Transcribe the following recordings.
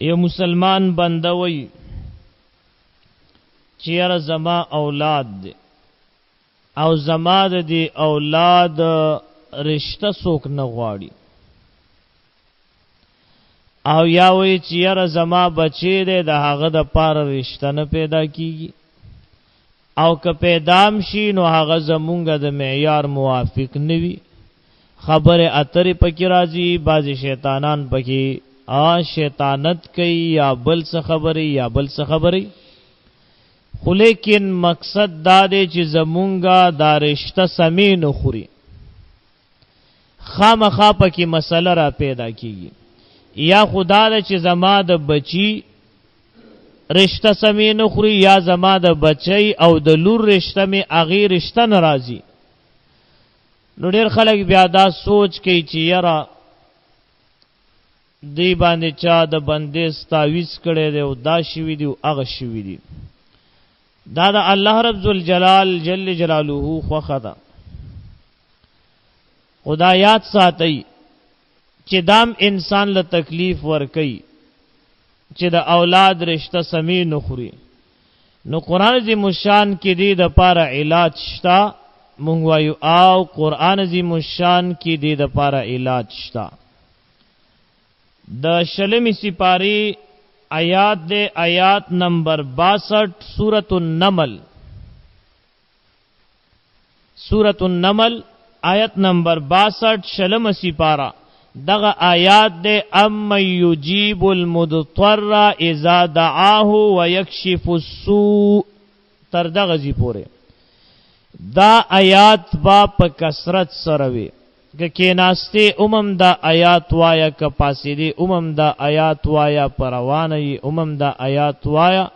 یو مسلمان بنده وی چیر زما اولاد دی او زما دی اولاد رشتہ سوک نغواړي او یا وی چیر زما بچی دی د هغه د پاره رشتہ نه پیدا کیږي او که پیدام شي نو هغه زمونږ د معیار موافق نوي خبر اترې پکې راځي بعضی شیطانان پکې شیطانت کوي یا بل څه خبرې یا بل څه خبرې خو لیکن مقصد دا دی چې زمونږه دا رشتہ سمې نه خوري خامخا پکې مسله را پیدا کیږي یا خدا دا چې زما د بچی رشتہ سمې نه خوري یا زما د بچی او د لور رشتہ می اغه رشتہ ناراضي نو ډیر خلک بیا دا سوچ کوي چې یرا دی باندې چا د بندې تعویذ کړي دی او دا شوی دی او هغه شوی دی دا د الله رب ذوالجلال جل جلاله خو خدا خدایات ساتي چې دام انسان له تکلیف ور کوي چې د اولاد رشتہ سمې نه خوري نو قران عظیم الشان کې دی د پاره علاج شتا مونږ وایو او قران عظیم الشان کې دی د پاره علاج شتا د شلمی سپاری آیات دے آیات نمبر 62 سورۃ النمل آیت نمبر 62 شلم سپارا دغه آیات دے ام یجیب المضطر اذا دعاه ويكشف السوء تر دغه زی پوره دا آیات با په کثرت سره وی که ناسته دا آیات وایا که پاسیدی دا آیات وایا پروانی دا آیات وایا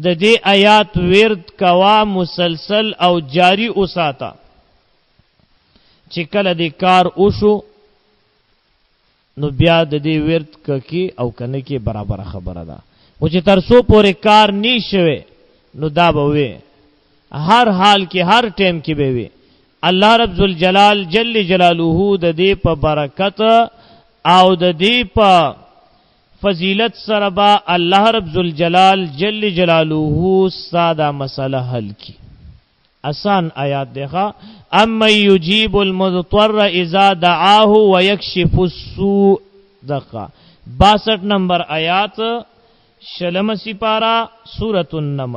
د دې آیات ورد کوا مسلسل او جاری اوساتا چې کله دې کار وشو نو بیا د دې ورد ککی او کنه کې برابر خبره ده او چې ترسو پورې کار نشوي نو دا به وي هر حال کې هر ټیم کې به وي الله رب ذوالجلال جل جلاله د دې په برکت او د دې په فضیلت سره با الله رب ذوالجلال جل جلاله ساده مسئله حل کی آسان آیات دیکھا اما یجیب المضطر اذا دعاه ويكشف السوء دقا 62 نمبر آیات شلم سپارہ سورۃ النمل